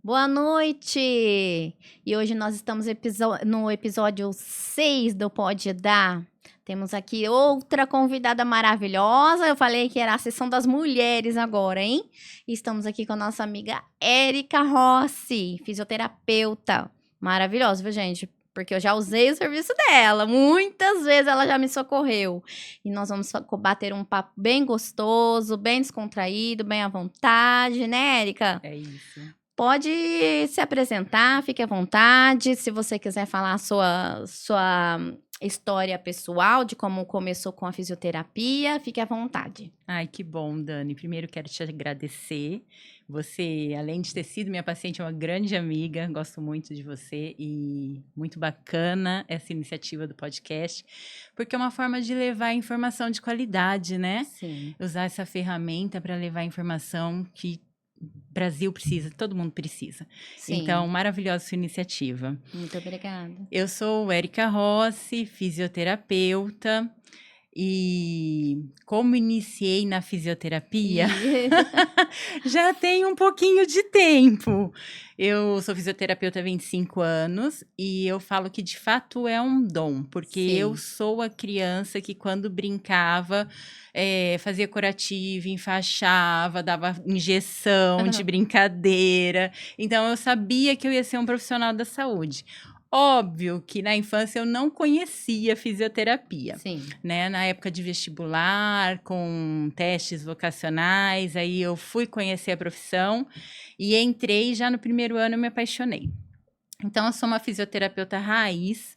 Boa noite! E hoje nós estamos no episódio 6 do Pode Dar. Temos aqui outra convidada maravilhosa. Eu falei que era a sessão das mulheres agora, hein? E estamos aqui com a nossa amiga Érica Rossi, fisioterapeuta. Maravilhosa, viu, gente? Porque eu já usei o serviço dela. Muitas vezes ela já me socorreu. E nós vamos bater um papo bem gostoso, bem descontraído, bem à vontade, né, Érica? É isso. Pode se apresentar, fique à vontade. Se você quiser falar a sua história pessoal, de como começou com a fisioterapia, fique à vontade. Ai, que bom, Dani. Primeiro quero te agradecer. Você, além de ter sido minha paciente, é uma grande amiga. Gosto muito de você e muito bacana essa iniciativa do podcast, porque é uma forma de levar informação de qualidade, né? Sim. Usar essa ferramenta para levar informação que o Brasil precisa, todo mundo precisa. Sim. Então, maravilhosa sua iniciativa. Muito obrigada. Eu sou Érica Rossi, fisioterapeuta, e como iniciei na fisioterapia, já tem um pouquinho de tempo. Eu sou fisioterapeuta há 25 anos e eu falo que de fato é um dom, porque Sim. eu sou a criança que quando brincava, fazia curativo, enfaixava, dava injeção de brincadeira. Então eu sabia que eu ia ser um profissional da saúde. Óbvio que na infância eu não conhecia fisioterapia, Sim. né? Na época de vestibular, com testes vocacionais, aí eu fui conhecer a profissão e entrei, já no primeiro ano eu me apaixonei. Então, eu sou uma fisioterapeuta raiz.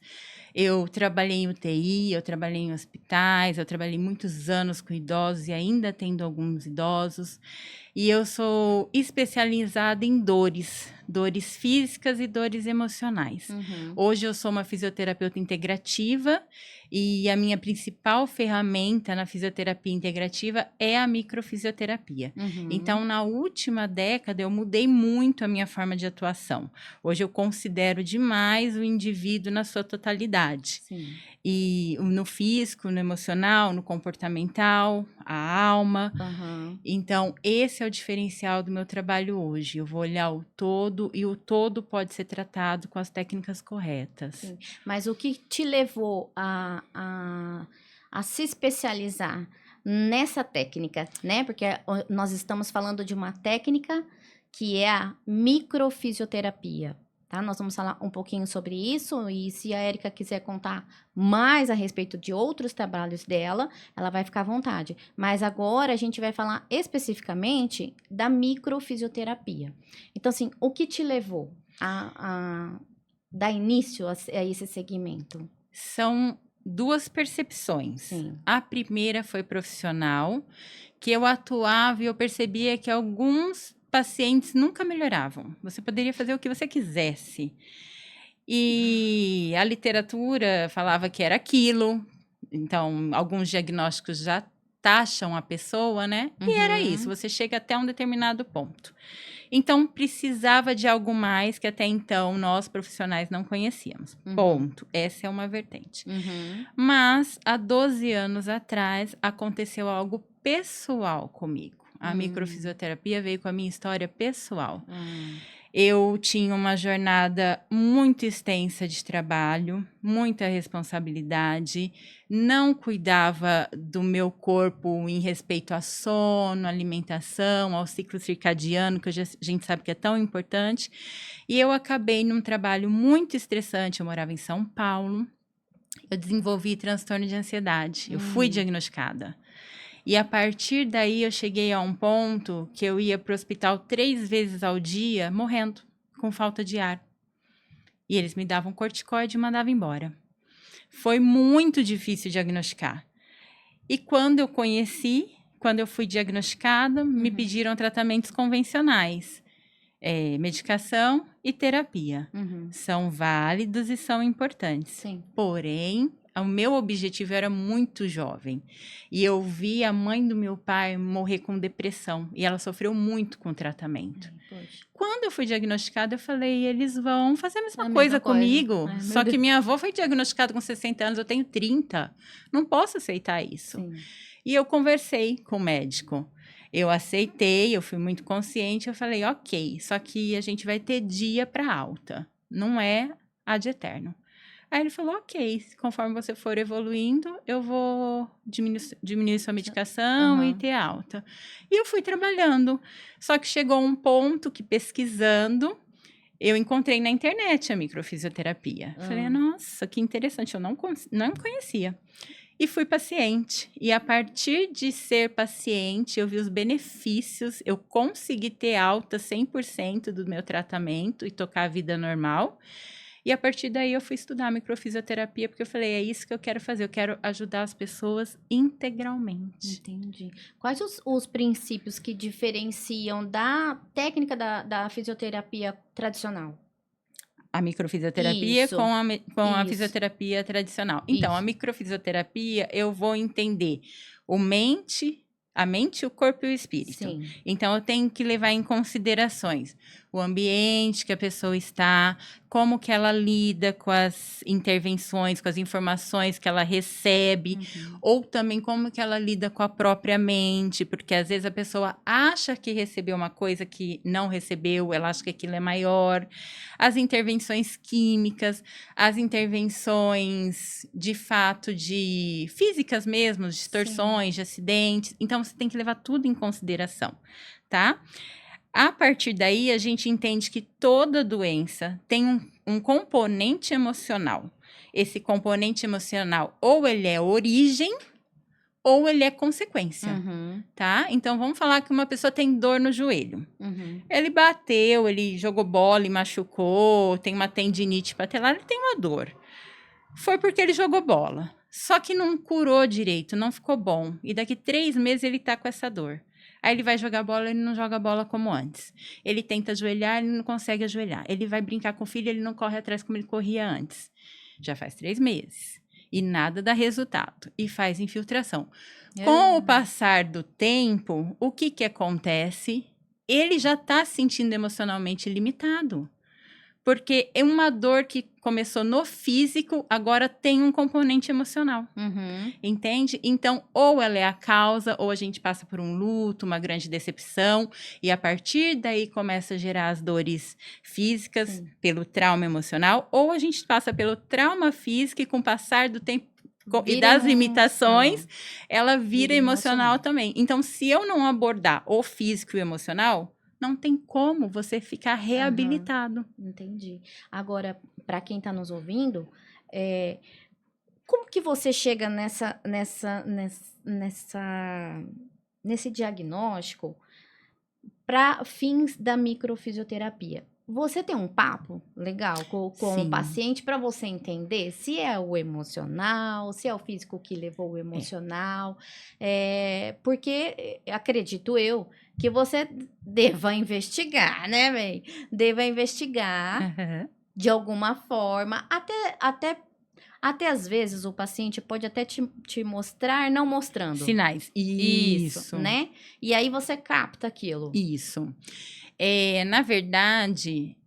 Eu trabalhei em UTI, eu trabalhei em hospitais, eu trabalhei muitos anos com idosos e ainda atendo alguns idosos. E eu sou especializada em dores físicas e dores emocionais. Uhum. Hoje eu sou uma fisioterapeuta integrativa e a minha principal ferramenta na fisioterapia integrativa é a microfisioterapia. Uhum. Então, na última década, eu mudei muito a minha forma de atuação. Hoje eu considero demais o indivíduo na sua totalidade. Sim. E no físico, no emocional, no comportamental, a alma. Uhum. Então, esse é o diferencial do meu trabalho hoje. Eu vou olhar o todo e o todo pode ser tratado com as técnicas corretas. Sim. Mas o que te levou a se especializar nessa técnica, né? Porque nós estamos falando de uma técnica que é a microfisioterapia, tá? Nós vamos falar um pouquinho sobre isso e se a Érica quiser contar mais a respeito de outros trabalhos dela, ela vai ficar à vontade. Mas agora a gente vai falar especificamente da microfisioterapia. Então, assim, o que te levou a dar início a esse segmento? São duas percepções. Sim. A primeira foi profissional, que eu atuava e eu percebia que alguns pacientes nunca melhoravam. Você poderia fazer o que você quisesse. E a literatura falava que era aquilo. Então, alguns diagnósticos já taxam a pessoa, né? E era isso, você chega até um determinado ponto. Então, precisava de algo mais que até então nós profissionais não conhecíamos. Ponto. Essa é uma vertente. Mas, há 12 anos atrás, aconteceu algo pessoal comigo. A microfisioterapia veio com a minha história pessoal. Eu tinha uma jornada muito extensa de trabalho, muita responsabilidade, não cuidava do meu corpo em respeito a sono, alimentação, ao ciclo circadiano, que a gente sabe que é tão importante. E eu acabei num trabalho muito estressante, eu morava em São Paulo, eu desenvolvi transtorno de ansiedade, eu fui diagnosticada. E a partir daí eu cheguei a um ponto que eu ia para o hospital 3 vezes ao dia, morrendo, com falta de ar. E eles me davam corticoide e mandavam embora. Foi muito difícil diagnosticar. E quando eu fui diagnosticada, me pediram tratamentos convencionais. Medicação e terapia. São válidos e são importantes. Sim. Porém, o meu objetivo era muito jovem. E eu vi a mãe do meu pai morrer com depressão. E ela sofreu muito com o tratamento. Quando eu fui diagnosticada, eu falei, eles vão fazer a mesma coisa comigo. Só que minha avó foi diagnosticada com 60 anos, eu tenho 30. Não posso aceitar isso. Sim. E eu conversei com o médico. Eu aceitei, eu fui muito consciente, eu falei, ok, só que a gente vai ter dia para alta, não é ad eterno. Aí ele falou, ok, conforme você for evoluindo, eu vou diminuir sua medicação e Aham. ter alta. E eu fui trabalhando, só que chegou um ponto que pesquisando, eu encontrei na internet a microfisioterapia. Falei, nossa, que interessante, eu não conhecia. E fui paciente. E a partir de ser paciente, eu vi os benefícios, eu consegui ter alta 100% do meu tratamento e tocar a vida normal. E a partir daí eu fui estudar microfisioterapia, porque eu falei, é isso que eu quero fazer, eu quero ajudar as pessoas integralmente. Entendi. Quais os princípios que diferenciam da técnica da fisioterapia tradicional? A microfisioterapia Isso, com a isso, fisioterapia tradicional. Então, a isso. microfisioterapia, eu vou entender a mente, o corpo e o espírito. Sim. Então, eu tenho que levar em considerações o ambiente que a pessoa está, como que ela lida com as intervenções, com as informações que ela recebe, ou também como que ela lida com a própria mente, porque às vezes a pessoa acha que recebeu uma coisa que não recebeu, ela acha que aquilo é maior. As intervenções químicas, as intervenções de fato de físicas mesmo, distorções, de acidentes. Então, você tem que levar tudo em consideração, tá? A partir daí, a gente entende que toda doença tem um componente emocional. Esse componente emocional, ou ele é origem, ou ele é consequência, tá? Então, vamos falar que uma pessoa tem dor no joelho. Ele bateu, ele jogou bola e machucou, tem uma tendinite patelar, ele tem uma dor. Foi porque ele jogou bola. Só que não curou direito, não ficou bom. E daqui 3 meses ele tá com essa dor. Aí ele vai jogar bola, ele não joga bola como antes. Ele tenta ajoelhar, ele não consegue ajoelhar. Ele vai brincar com o filho, ele não corre atrás como ele corria antes. Já faz 3 meses. E nada dá resultado. E faz infiltração. Com o passar do tempo, o que acontece? Ele já está se sentindo emocionalmente limitado. Porque é uma dor que começou no físico, agora tem um componente emocional. Entende? Então, ou ela é a causa, ou a gente passa por um luto, uma grande decepção, e a partir daí começa a gerar as dores físicas pelo trauma emocional, ou a gente passa pelo trauma físico e com o passar do tempo e das limitações, ela vira emocional também. Então, se eu não abordar o físico e o emocional, não tem como você ficar reabilitado. Entendi. Agora, para quem está nos ouvindo, como que você chega nesse diagnóstico para fins da microfisioterapia? Você tem um papo legal com o paciente para você entender se é o emocional, se é o físico que levou o emocional, porque acredito eu que você deva investigar, né, bem? Deva investigar de alguma forma, até às vezes o paciente pode até te mostrar não mostrando. Sinais. Isso. Né? E aí você capta aquilo. Isso. Na verdade,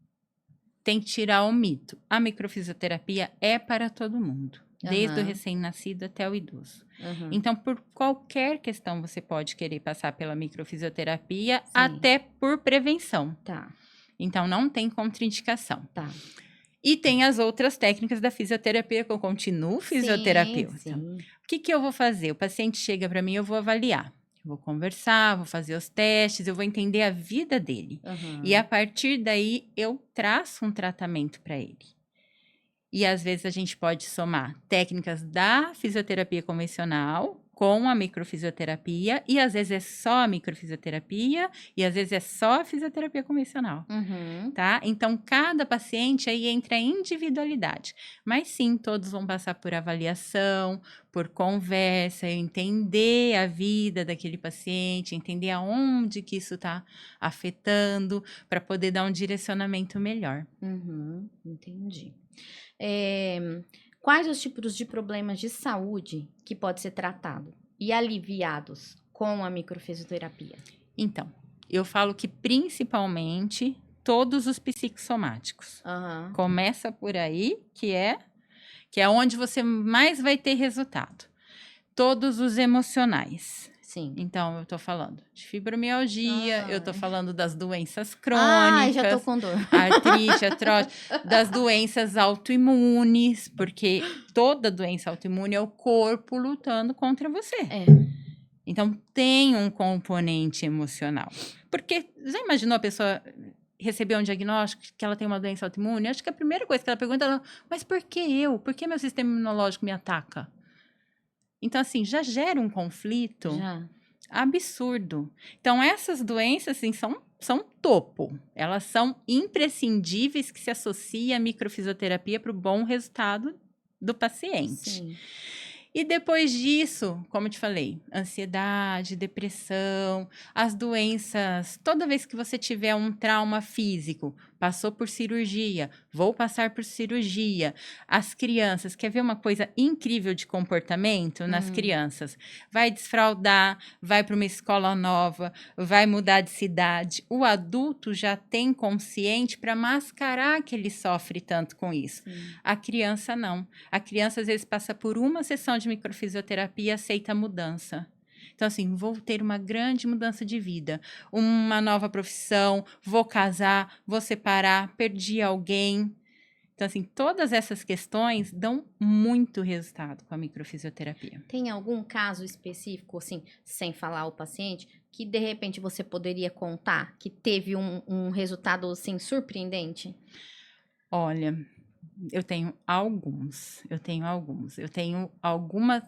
tem que tirar o mito. A microfisioterapia é para todo mundo. Desde o recém-nascido até o idoso. Então, por qualquer questão, você pode querer passar pela microfisioterapia, até por prevenção. Tá. Então, não tem contraindicação. Tá. E tem as outras técnicas da fisioterapia, que eu continuo fisioterapeuta. Sim. O que eu vou fazer? O paciente chega para mim, eu vou avaliar. Eu vou conversar, vou fazer os testes, eu vou entender a vida dele. E a partir daí, eu traço um tratamento para ele. E às vezes a gente pode somar técnicas da fisioterapia convencional com a microfisioterapia, e às vezes é só a microfisioterapia, e às vezes é só a fisioterapia convencional, tá? Então, cada paciente aí entra em individualidade. Mas sim, todos vão passar por avaliação, por conversa, entender a vida daquele paciente, entender aonde que isso está afetando, para poder dar um direcionamento melhor. Entendi. Quais os tipos de problemas de saúde que pode ser tratado e aliviados com a microfisioterapia? Então, eu falo que principalmente todos os psicossomáticos. Começa por aí, que é onde você mais vai ter resultado. Todos os emocionais. Sim. Então, eu tô falando de fibromialgia, eu tô Ai. falando das doenças Ai, já tô crônicas, com dor. artrite, artrose, das doenças autoimunes, porque toda doença autoimune é o corpo lutando contra você. É. Então, tem um componente emocional. Porque, já imaginou a pessoa receber um diagnóstico que ela tem uma doença autoimune? Acho que a primeira coisa que ela pergunta é, mas por que eu? Por que meu sistema imunológico me ataca? Então, assim, já gera um conflito Já. absurdo. Então, essas doenças, assim, são topo. Elas são imprescindíveis que se associa à microfisioterapia para o bom resultado do paciente. Sim. E depois disso, como eu te falei, ansiedade, depressão, as doenças. Toda vez que você tiver um trauma físico, passou por cirurgia, vou passar por cirurgia. As crianças, quer ver uma coisa incrível de comportamento nas crianças? Vai desfraldar, vai para uma escola nova, vai mudar de cidade. O adulto já tem consciente para mascarar que ele sofre tanto com isso. Sim. A criança não. A criança às vezes passa por uma sessão de microfisioterapia e aceita a mudança. Então, assim, vou ter uma grande mudança de vida, uma nova profissão, vou casar, vou separar, perdi alguém. Então, assim, todas essas questões dão muito resultado com a microfisioterapia. Tem algum caso específico, assim, sem falar o paciente, que de repente você poderia contar que teve um resultado, assim, surpreendente? Olha, eu tenho alguns. Eu tenho alguma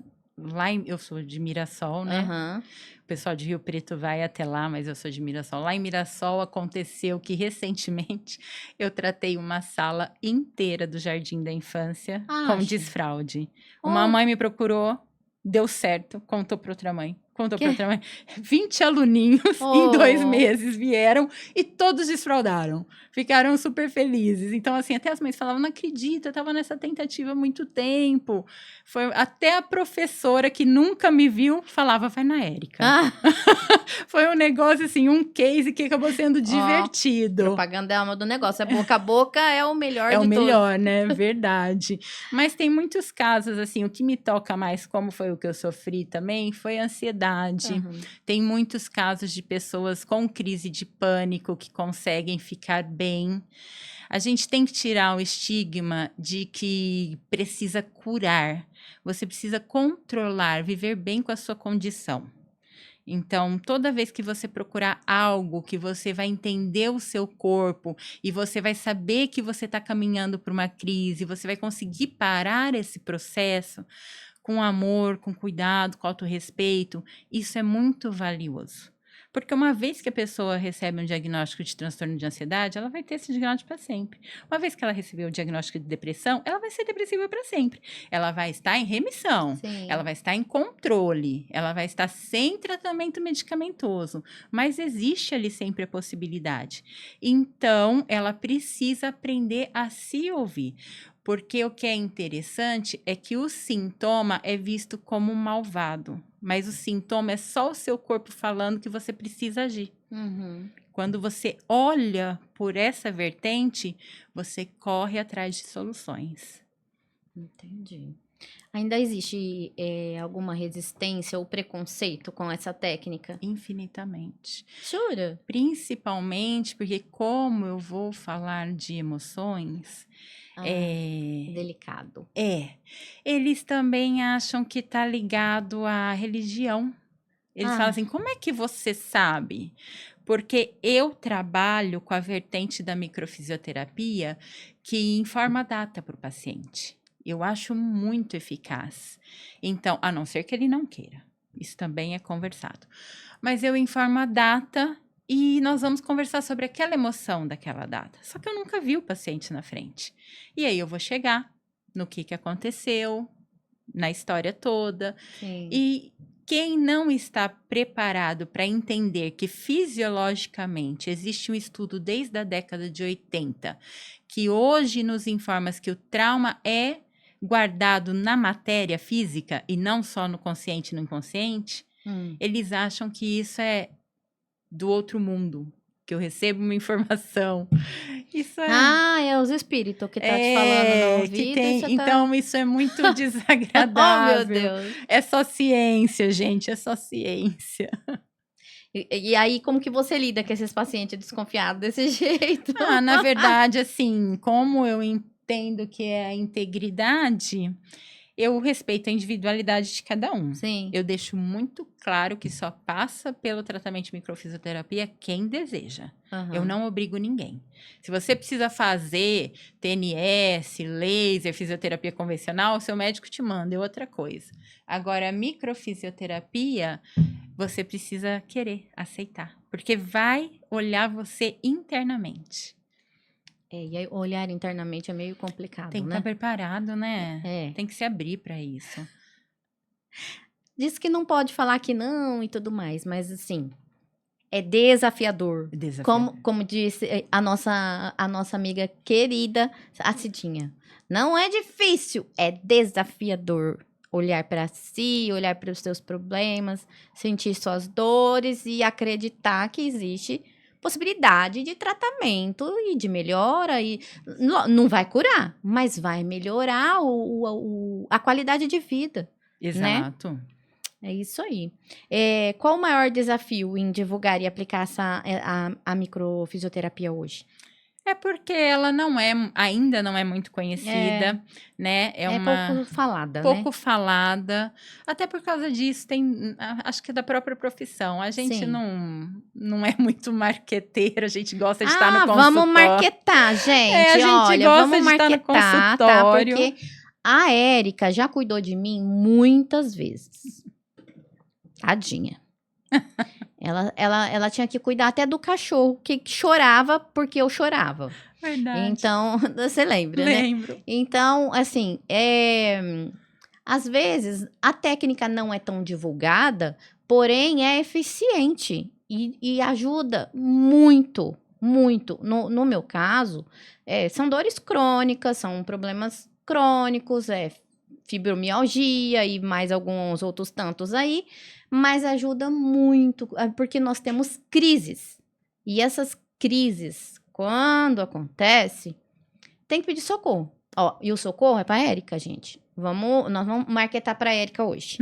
eu sou de Mirassol, né? Aham. O pessoal de Rio Preto vai até lá, mas eu sou de Mirassol. Lá em Mirassol aconteceu que recentemente eu tratei uma sala inteira do Jardim da Infância com Acha? desfraude. Ó. Uma mãe me procurou, deu certo, contou para outra mãe. Contou para Que? outra mãe. 20 aluninhos em 2 Oh. meses vieram e todos desfraldaram. Ficaram super felizes. Então, assim, até as mães falavam, não acredito, eu estava nessa tentativa há muito tempo. Foi até a professora que nunca me viu falava, vai na Érica. Ah, Foi um negócio, assim, um case que acabou sendo divertido. propaganda é a alma do negócio. É boca a boca é o melhor É de o todos. melhor, né? Verdade. Mas tem muitos casos, assim, o que me toca mais, como foi o que eu sofri também, foi a ansiedade. Aham. Tem muitos casos de pessoas com crise de pânico que conseguem ficar bem. A gente tem que tirar o estigma de que precisa curar. Você precisa controlar, viver bem com a sua condição. Então, toda vez que você procurar algo que você vai entender o seu corpo e você vai saber que você está caminhando por uma crise, você vai conseguir parar esse processo com amor, com cuidado, com autorrespeito, isso é muito valioso. Porque uma vez que a pessoa recebe um diagnóstico de transtorno de ansiedade, ela vai ter esse diagnóstico para sempre. Uma vez que ela recebeu o diagnóstico de depressão, ela vai ser depressiva para sempre. Ela vai estar em remissão, Sim. ela vai estar em controle, ela vai estar sem tratamento medicamentoso, mas existe ali sempre a possibilidade. Então, ela precisa aprender a se ouvir. Porque o que é interessante é que o sintoma é visto como malvado, mas o sintoma é só o seu corpo falando que você precisa agir. Uhum. Quando você olha por essa vertente, você corre atrás de soluções. Entendi. Ainda existe alguma resistência ou preconceito com essa técnica? Infinitamente. Jura? Principalmente porque, como eu vou falar de emoções, Delicado. eles também acham que está ligado à religião. Eles falam assim, como é que você sabe? Porque eu trabalho com a vertente da microfisioterapia que informa a data para o paciente. Eu acho muito eficaz. Então, a não ser que ele não queira. Isso também é conversado. Mas eu informo a data e nós vamos conversar sobre aquela emoção daquela data. Só que eu nunca vi o paciente na frente. E aí eu vou chegar no que aconteceu, na história toda. Sim. E quem não está preparado para entender que fisiologicamente existe um estudo desde a década de 80, que hoje nos informa que o trauma é guardado na matéria física e não só no consciente e no inconsciente, eles acham que isso é do outro mundo, que eu recebo uma informação Isso é. Ah, é os espíritos que tá te falando no ouvido. Que tem. E você tá... Então, isso é muito Oh, meu desagradável. Deus. É só ciência, gente, é só ciência. E aí, como que você lida com esses pacientes desconfiados desse jeito? Na verdade, assim, como eu entendo que é a integridade, eu respeito a individualidade de cada um. Sim. Eu deixo muito claro que só passa pelo tratamento de microfisioterapia quem deseja. Aham. Eu não obrigo ninguém. Se você precisa fazer TNS, laser, fisioterapia convencional, o seu médico te manda, é outra coisa. Agora, a microfisioterapia, você precisa querer, aceitar. Porque vai olhar você internamente. E aí, olhar internamente é meio complicado, Tem que né? estar preparado, né? É. Tem que se abrir para isso. Diz que não pode falar que não e tudo mais, mas assim, é desafiador. Como disse a nossa amiga querida, a Cidinha. Não é difícil, é desafiador. Olhar para si, olhar para os seus problemas, sentir suas dores e acreditar que existe possibilidade de tratamento e de melhora. E não vai curar, mas vai melhorar a qualidade de vida. Exato. É isso aí. Qual o maior desafio em divulgar e aplicar a microfisioterapia hoje? É porque ela ainda não é muito conhecida, né? Pouco falada, pouco falada. Até por causa disso, acho que é da própria profissão. A gente Sim. não é muito marqueteiro, a gente gosta de estar no consultório. Vamos marketar, gente. A gente Olha, gosta vamos de estar no marketar, tá? consultório. Porque a Érica já cuidou de mim muitas vezes. Tadinha. Ela tinha que cuidar até do cachorro, que chorava porque eu chorava. Verdade. Então, você lembra, Lembro. né? Então, assim, às vezes a técnica não é tão divulgada, porém é eficiente e ajuda muito, muito. No meu caso, são dores crônicas, são problemas crônicos, fibromialgia e mais alguns outros tantos aí, mas ajuda muito, porque nós temos crises. E essas crises, quando acontece, tem que pedir socorro. E o socorro é para Érica, gente. Nós vamos marketar para Érica hoje.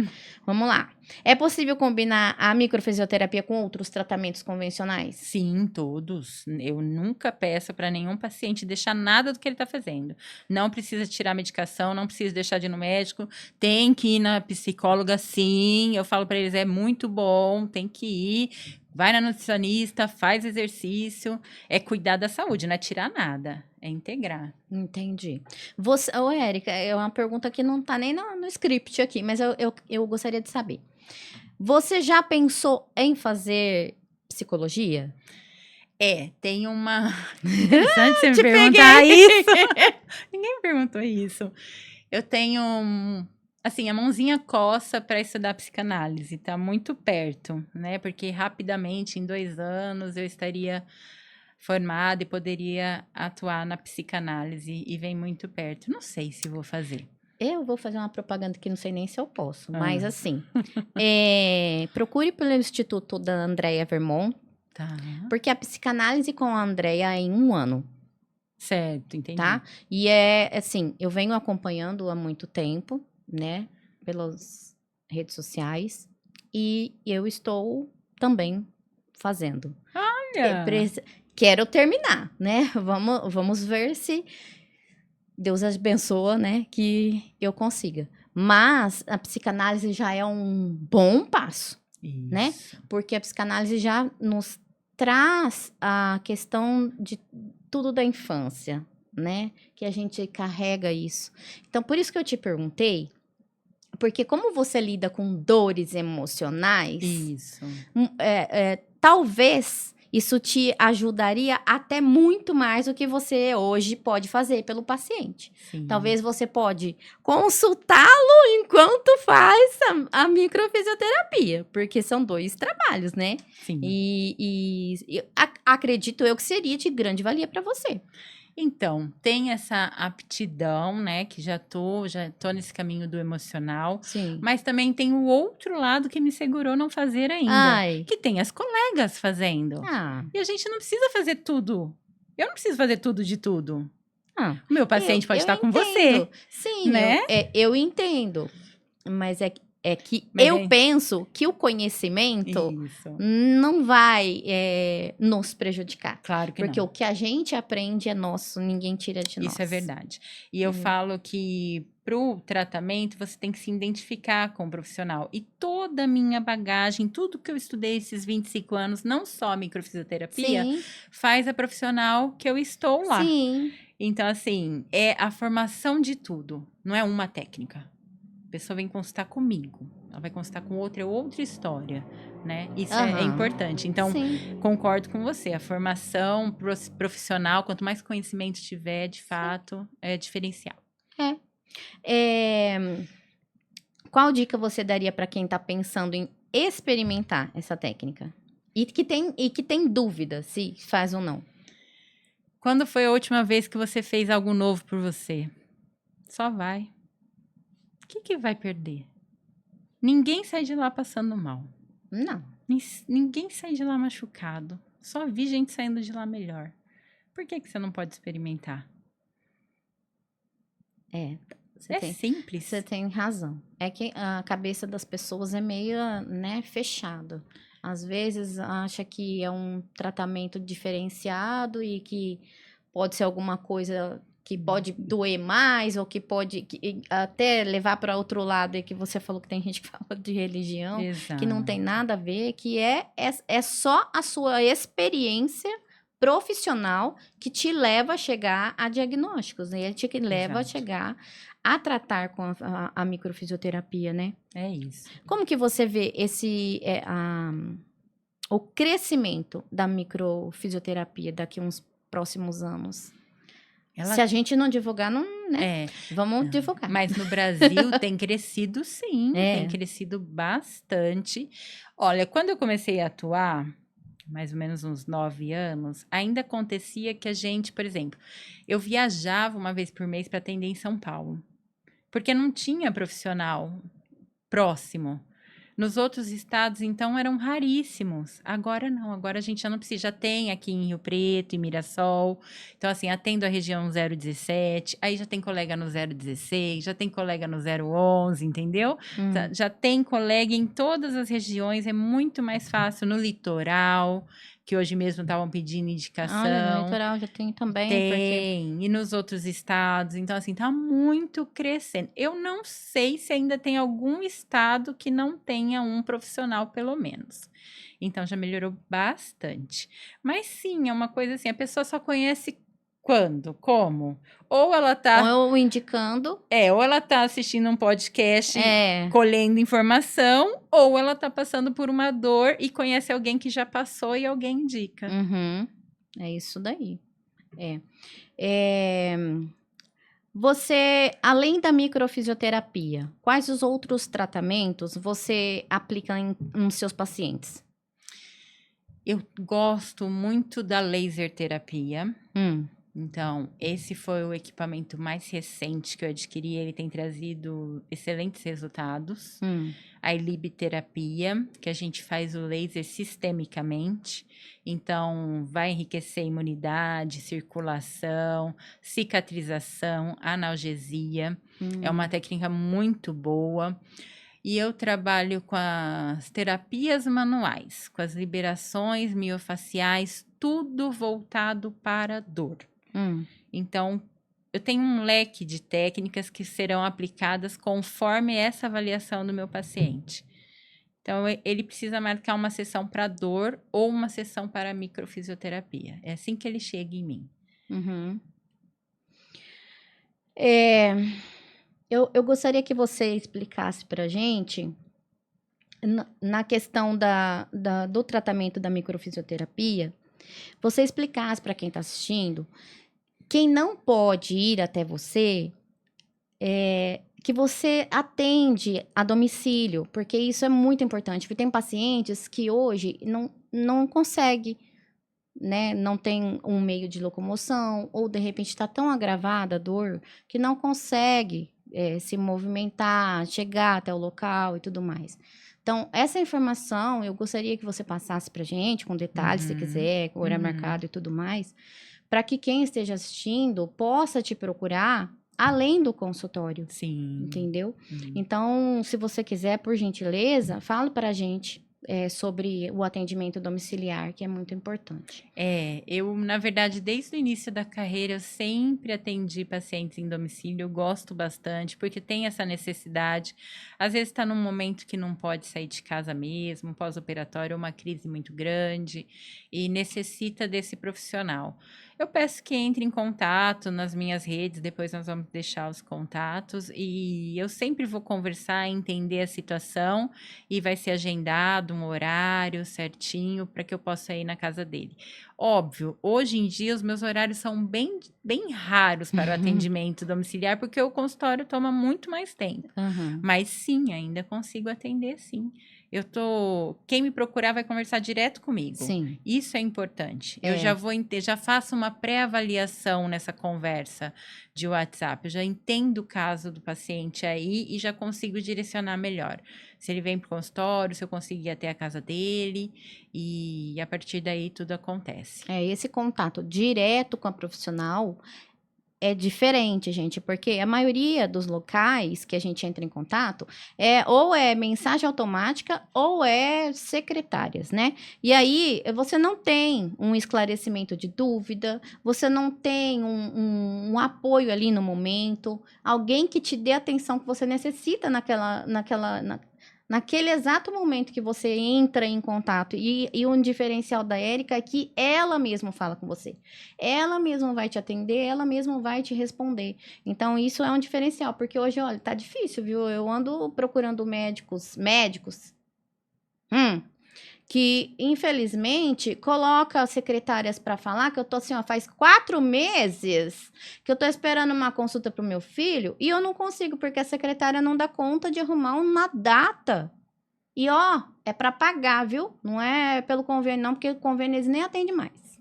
Vamos lá. É possível combinar a microfisioterapia com outros tratamentos convencionais? Sim, todos. Eu nunca peço para nenhum paciente deixar nada do que ele está fazendo. Não precisa tirar medicação, não precisa deixar de ir no médico. Tem que ir na psicóloga, sim. Eu falo para eles, é muito bom, tem que ir. Vai na nutricionista, faz exercício. É cuidar da saúde, não é tirar nada. É integrar. Entendi. Érica, é uma pergunta que não tá nem no script aqui, mas eu gostaria de saber. Você já pensou em fazer psicologia? Tem uma... Interessante você me perguntar isso. Ninguém me perguntou isso. Eu tenho... Assim, a mãozinha coça para estudar psicanálise. Tá muito perto, né? Porque rapidamente, em 2 anos, eu estaria formada e poderia atuar na psicanálise. E vem muito perto. Não sei se vou fazer. Eu vou fazer uma propaganda que não sei nem se eu posso, mas assim, procure pelo Instituto da Andrea Vermont, Tá. porque a psicanálise com a Andrea é em 1 ano, Certo, entendi. tá? E assim, eu venho acompanhando há muito tempo, né, pelas redes sociais, e eu estou também fazendo. Olha! Quero terminar, né? Vamos ver se Deus abençoa, né, que eu consiga. Mas a psicanálise já é um bom passo, Isso. né? Porque a psicanálise já nos traz a questão de tudo da infância, né? Que a gente carrega isso. Então, por isso que eu te perguntei, porque como você lida com dores emocionais, Isso. talvez isso te ajudaria até muito mais do que você hoje pode fazer pelo paciente. Sim. Talvez você pode consultá-lo enquanto faz a microfisioterapia, porque são 2 trabalhos, né? Sim. E acredito eu que seria de grande valia para você. Então, tem essa aptidão, né, que já tô nesse caminho do emocional, Sim. mas também tem o outro lado que me segurou não fazer ainda, Ai. que tem as colegas fazendo. Ah, E a gente não precisa fazer tudo Eu não preciso fazer tudo de tudo. Ah, O meu paciente pode eu estar com entendo. você, Sim, né? eu entendo. Mas é que Mas eu é penso que o conhecimento isso. não vai nos prejudicar. Claro que Porque não. o que a gente aprende é nosso, ninguém tira de nós. Isso é verdade. E eu Entendeu? falo que pro tratamento você tem que se identificar com o profissional. E toda a minha bagagem, tudo que eu estudei esses 25 anos, não só a microfisioterapia, Sim, faz a profissional que eu estou lá. sim. Então, assim, é a formação de tudo, não é uma técnica. A pessoa vem consultar comigo, ela vai consultar com outra história, né? Isso é Aham. importante. Então, Sim. concordo com você, a formação profissional, quanto mais conhecimento tiver, de fato, é diferencial. É, qual dica você daria para quem está pensando em experimentar essa técnica? E que tem dúvida se faz ou não. Quando foi a última vez que você fez algo novo por você? Só vai. O que vai perder? Ninguém sai de lá passando mal. Não. Ninguém sai de lá machucado. Só vi gente saindo de lá melhor. Por que você não pode experimentar? Simples. Você tem razão. É que a cabeça das pessoas é meio, né, fechada. Às vezes acha que é um tratamento diferenciado e que pode ser alguma coisa que pode doer mais ou que pode até levar para outro lado, e que você falou que tem gente que fala de religião, Exato. que não tem nada a ver, que é só a sua experiência profissional que te leva a chegar a diagnósticos, né? Ele te leva a Exato. chegar a tratar com a microfisioterapia, né? É isso. Como que você vê o crescimento da microfisioterapia daqui a uns próximos anos? Se a gente não divulgar, não, né? Vamos divulgar. Mas no Brasil tem crescido, sim. Tem crescido bastante. Olha, quando eu comecei a atuar, mais ou menos uns 9 anos, ainda acontecia que a gente, por exemplo, eu viajava uma vez por mês para atender em São Paulo. Porque não tinha profissional próximo. Nos outros estados, então, eram raríssimos. Agora não, agora a gente já não precisa. Já tem aqui em Rio Preto, em Mirassol. Então, assim, atendo a região 017, aí já tem colega no 016, já tem colega no 011, entendeu? Já tem colega em todas as regiões, é muito mais fácil no litoral, que hoje mesmo estavam pedindo indicação. Olha, no litoral já tem também. Tem, e nos outros estados. Então, assim, tá muito crescendo. Eu não sei se ainda tem algum estado que não tenha um profissional, pelo menos. Então, já melhorou bastante. Mas, sim, é uma coisa assim, a pessoa só conhece quando, como. Ou ela tá... Ou indicando. ou ela tá assistindo um podcast, colhendo informação, ou ela tá passando por uma dor e conhece alguém que já passou e alguém indica. Uhum. É isso daí. Você, além da microfisioterapia, quais os outros tratamentos você aplica nos seus pacientes? Eu gosto muito da laser terapia. Então, esse foi o equipamento mais recente que eu adquiri. Ele tem trazido excelentes resultados. A ilibiterapia, que a gente faz o laser sistemicamente. Então, vai enriquecer a imunidade, circulação, cicatrização, analgesia. É uma técnica muito boa. E eu trabalho com as terapias manuais, com as liberações miofaciais, tudo voltado para a dor. Então, eu tenho um leque de técnicas que serão aplicadas conforme essa avaliação do meu paciente. Então, ele precisa marcar uma sessão para dor ou uma sessão para microfisioterapia. É assim que ele chega em mim. Eu gostaria que você explicasse pra gente, na questão do tratamento da microfisioterapia, você explicasse para quem está assistindo, quem não pode ir até você, que você atende a domicílio, porque isso é muito importante. Porque tem pacientes que hoje não consegue, né? Não tem um meio de locomoção, ou de repente está tão agravada a dor que não consegue se movimentar, chegar até o local e tudo mais. Então, essa informação eu gostaria que você passasse pra gente, com detalhes, se quiser, com horário marcado e tudo mais, para que quem esteja assistindo possa te procurar além do consultório, Sim. entendeu? Então, se você quiser, por gentileza, fale para a gente sobre o atendimento domiciliar, que é muito importante. Eu, na verdade, desde o início da carreira, eu sempre atendi pacientes em domicílio, eu gosto bastante, porque tem essa necessidade. Às vezes está num momento que não pode sair de casa mesmo, pós-operatório, uma crise muito grande, e necessita desse profissional. Eu peço que entre em contato nas minhas redes, depois nós vamos deixar os contatos, e eu sempre vou conversar, entender a situação, e vai ser agendado um horário certinho para que eu possa ir na casa dele. Óbvio, hoje em dia os meus horários são bem, bem raros para o atendimento domiciliar, porque o consultório toma muito mais tempo. Mas sim, ainda consigo atender, sim. Quem me procurar vai conversar direto comigo. Sim. Isso é importante. Eu já faço uma pré-avaliação nessa conversa de WhatsApp. Eu já entendo o caso do paciente aí e já consigo direcionar melhor. Se ele vem para o consultório, se eu conseguir ir até a casa dele, e a partir daí tudo acontece. Esse contato direto com a profissional é diferente, gente, porque a maioria dos locais que a gente entra em contato ou é mensagem automática ou é secretárias, né? E aí você não tem um esclarecimento de dúvida, você não tem um apoio ali no momento, alguém que te dê a atenção que você necessita naquele exato momento que você entra em contato. E um diferencial da Érica é que ela mesma fala com você. Ela mesma vai te atender, ela mesma vai te responder. Então, isso é um diferencial, porque hoje, olha, tá difícil, viu? Eu ando procurando médicos, que, infelizmente, coloca as secretárias para falar, que eu tô assim, ó, faz 4 meses que eu tô esperando uma consulta pro meu filho e eu não consigo, porque a secretária não dá conta de arrumar uma data. E, ó, é para pagar, viu? Não é pelo convênio, não, porque o convênio eles nem atende mais.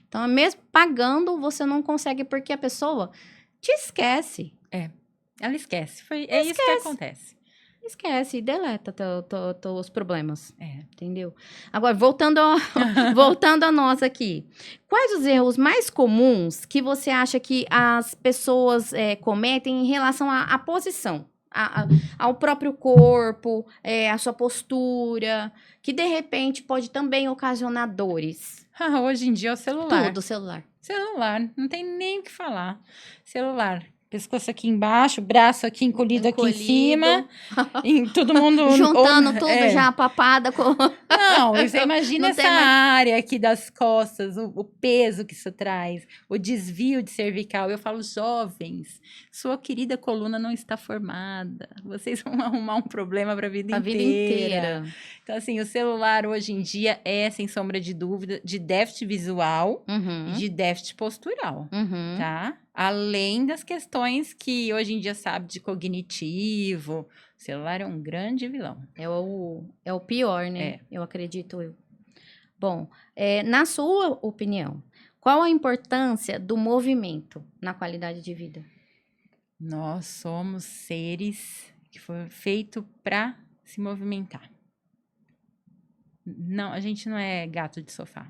Então, mesmo pagando, você não consegue, porque a pessoa te esquece. Ela esquece. Isso que acontece. Esquece e deleta os problemas. Entendeu? Agora, voltando a nós aqui. Quais os erros mais comuns que você acha que as pessoas cometem em relação à posição? Ao próprio corpo, à sua postura, que de repente pode também ocasionar dores. Hoje em dia é o celular. Tudo, celular. Celular, não tem nem o que falar. Celular. Pescoço aqui embaixo, braço aqui encolhido aqui em cima. E todo mundo... Juntando tudo já, papada com... Não, você imagina Não essa tem mais- área aqui das costas, o peso que isso traz, o desvio de cervical. Eu falo, jovens, sua querida coluna não está formada. Vocês vão arrumar um problema para a vida inteira. Então, assim, o celular hoje em dia é, sem sombra de dúvida, de déficit visual e de déficit postural, tá? Além das questões que hoje em dia sabe de cognitivo, o celular é um grande vilão. É o pior, né? Eu acredito eu. Bom, na sua opinião, qual a importância do movimento na qualidade de vida? Nós somos seres que foram feitos para se movimentar. Não, a gente não é gato de sofá.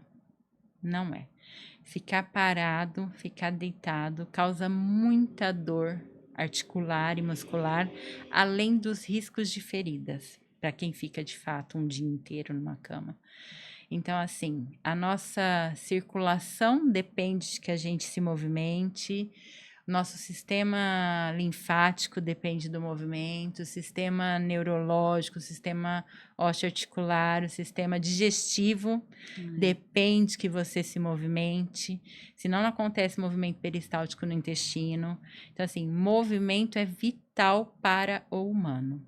Não é. Ficar parado, ficar deitado, causa muita dor articular e muscular, além dos riscos de feridas, para quem fica de fato um dia inteiro numa cama. Então, assim, a nossa circulação depende de que a gente se movimente, nosso sistema linfático depende do movimento, o sistema neurológico, o sistema osteoarticular, o sistema digestivo depende que você se movimente, senão não acontece movimento peristáltico no intestino. Então, assim, movimento é vital para o humano.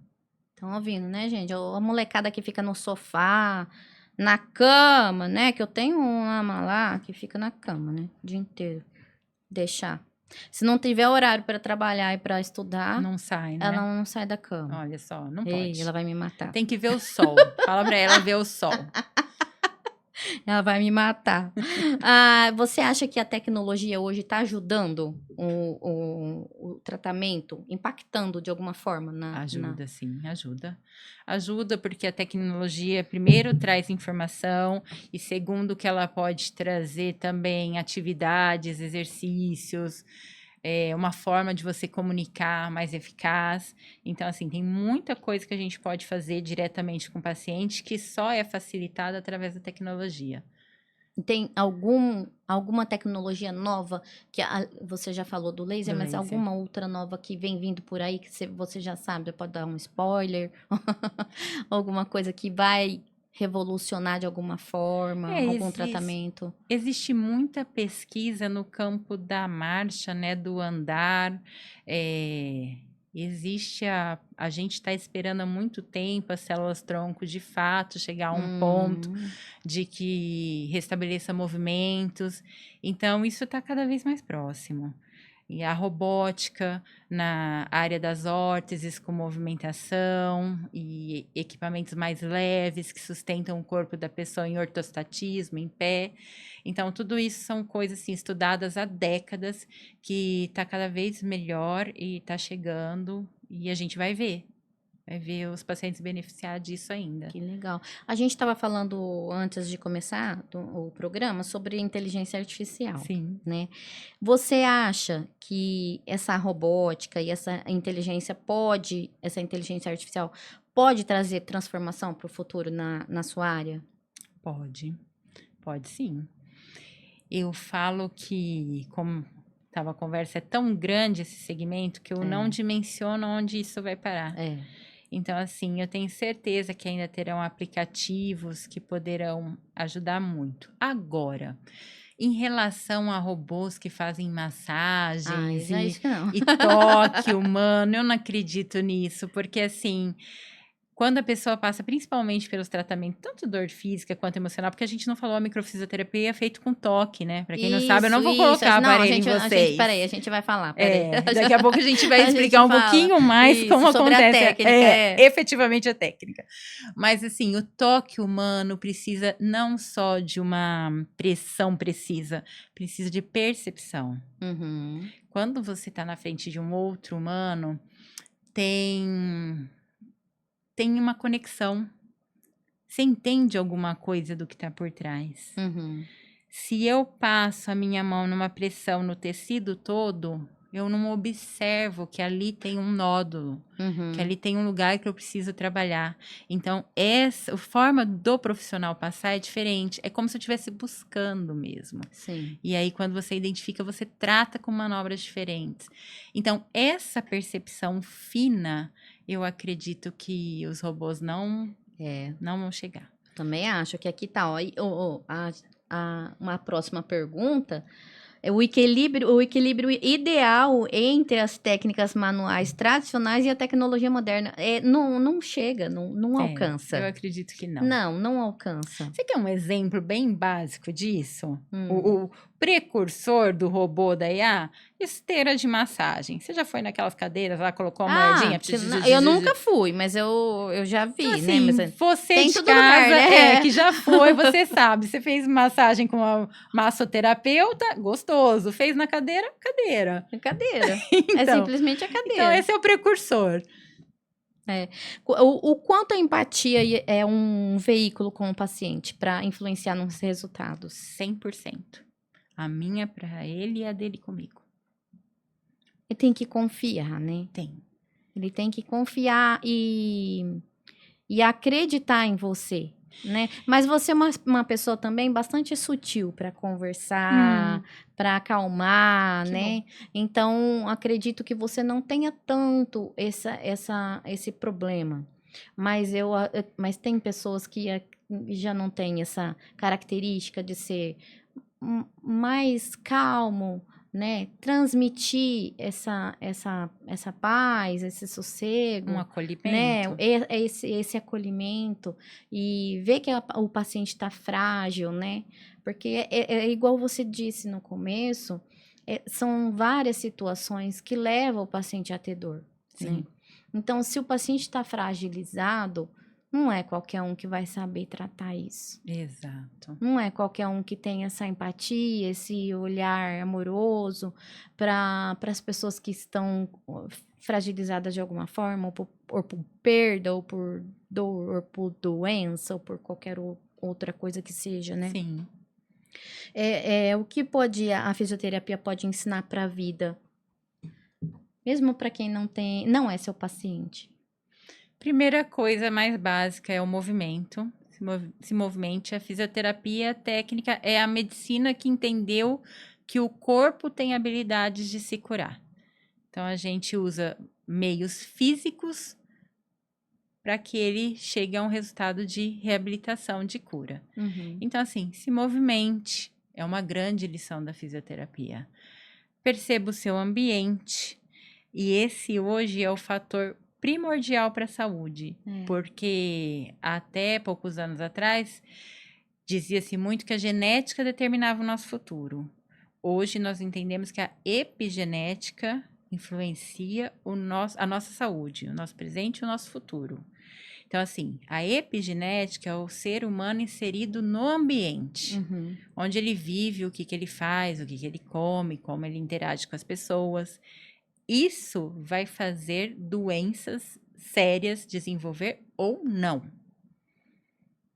Estão ouvindo, né, gente? A molecada que fica no sofá, na cama, né? Que eu tenho uma lá que fica na cama, né? O dia inteiro. Deixar. Se não tiver horário para trabalhar e para estudar, não sai, né? Ela não sai da cama. Olha só, não Ei, pode. ela vai me matar. Tem que ver o sol. Fala para ela ver o sol. Ela vai me matar. Você acha que a tecnologia hoje está ajudando o tratamento, impactando de alguma forma Ajuda, sim, ajuda. Ajuda porque a tecnologia, primeiro, traz informação e, segundo, que ela pode trazer também atividades, exercícios, uma forma de você comunicar mais eficaz. Então, assim, tem muita coisa que a gente pode fazer diretamente com o paciente que só é facilitada através da tecnologia. Tem alguma tecnologia nova que você já falou do laser, Do mas laser. alguma outra nova que vem vindo por aí que você já sabe? Pode dar um spoiler? Alguma coisa que vai revolucionar de alguma forma, algum tratamento? Existe muita pesquisa no campo da marcha, né, do andar. A gente está esperando há muito tempo as células-tronco de fato chegar a um ponto de que restabeleça movimentos. Então, isso está cada vez mais próximo. E a robótica na área das órteses com movimentação e equipamentos mais leves que sustentam o corpo da pessoa em ortostatismo, em pé. Então, tudo isso são coisas assim, estudadas há décadas, que está cada vez melhor e está chegando, e a gente vai ver os pacientes beneficiar disso ainda. Que legal. A gente estava falando antes de começar o programa sobre inteligência artificial. Sim. Né? Você acha que essa robótica e essa inteligência artificial pode trazer transformação para o futuro na sua área? Pode sim. Eu falo que, como a conversa é tão grande esse segmento, que eu não dimensiono onde isso vai parar. Então, assim, eu tenho certeza que ainda terão aplicativos que poderão ajudar muito. Agora, em relação a robôs que fazem massagens e toque humano, eu não acredito nisso, porque assim, quando a pessoa passa principalmente pelos tratamentos, tanto dor física quanto emocional, porque a gente não falou, a microfisioterapia é feito com toque, né? Pra quem não sabe, eu não vou colocar aparelho em vocês. Peraí, a gente vai falar. Daqui a pouco a gente vai explicar um pouquinho mais como acontece a técnica, efetivamente a técnica. Mas assim, o toque humano precisa não só de uma pressão precisa de percepção. Quando você está na frente de um outro humano, tem uma conexão. Você entende alguma coisa do que está por trás. Se eu passo a minha mão numa pressão no tecido todo, eu não observo que ali tem um nódulo, que ali tem um lugar que eu preciso trabalhar. Então, a forma do profissional passar é diferente. É como se eu estivesse buscando mesmo. Sim. E aí, quando você identifica, você trata com manobras diferentes. Então, essa percepção fina, eu acredito que os robôs não vão chegar. Também acho que aqui tá, uma próxima pergunta. O equilíbrio ideal entre as técnicas manuais tradicionais e a tecnologia moderna não chega, não alcança. Eu acredito que não. Não alcança. Você quer um exemplo bem básico disso? O precursor do robô da IA? Esteira de massagem. Você já foi naquelas cadeiras lá, colocou uma moedinha? Eu nunca fui, mas eu já vi, então, né? Mas você tem de todo casa, lugar, né? Que já foi, você sabe. Você fez massagem com uma massoterapeuta, gostoso. Fez na cadeira, cadeira. Cadeira. Então, é simplesmente a cadeira. Então, esse é o precursor. O quanto a empatia é um veículo com o paciente para influenciar nos resultados? 100%. A minha para ele e a dele comigo. Ele tem que confiar, né? Tem. Ele tem que confiar e acreditar em você, né? Mas você é uma pessoa também bastante sutil para conversar, para acalmar, né? Bom. Então, acredito que você não tenha tanto esse problema. Mas tem pessoas que já não têm essa característica de ser mais calmo, né? Transmitir essa paz, esse sossego. Um acolhimento. Né? Esse acolhimento e ver que o paciente está frágil, né? Porque é igual você disse no começo, são várias situações que levam o paciente a ter dor. Sim. Né? Então, se o paciente está fragilizado, Não é qualquer um que vai saber tratar isso. Exato. Não é qualquer um que tem essa empatia, esse olhar amoroso para as pessoas que estão fragilizadas de alguma forma, ou por perda, ou por dor, ou por doença, ou por qualquer outra coisa que seja, né? Sim. O que a fisioterapia pode ensinar para a vida, mesmo para quem não é seu paciente? Primeira coisa mais básica é o movimento. Se movimente. A fisioterapia técnica é a medicina que entendeu que o corpo tem habilidades de se curar. Então, a gente usa meios físicos para que ele chegue a um resultado de reabilitação, de cura. Uhum. Então, assim, se movimente. É uma grande lição da fisioterapia. Perceba o seu ambiente. E esse hoje é o fator primordial para a saúde. Porque até poucos anos atrás, dizia-se muito que a genética determinava o nosso futuro. Hoje nós entendemos que a epigenética influencia a nossa saúde, o nosso presente e o nosso futuro. Então, assim, a epigenética é o ser humano inserido no ambiente, onde ele vive, o que ele faz, o que ele come, como ele interage com as pessoas. Isso vai fazer doenças sérias desenvolver ou não.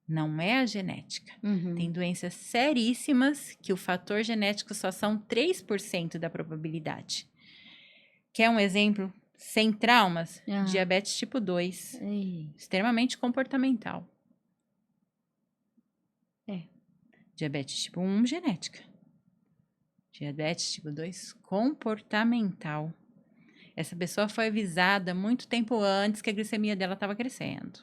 Não é a genética. Tem doenças seríssimas que o fator genético só são 3% da probabilidade. Quer um exemplo? Sem traumas? Diabetes tipo 2. Extremamente comportamental. Diabetes tipo 1, genética. Diabetes tipo 2, comportamental. Essa pessoa foi avisada muito tempo antes que a glicemia dela estava crescendo.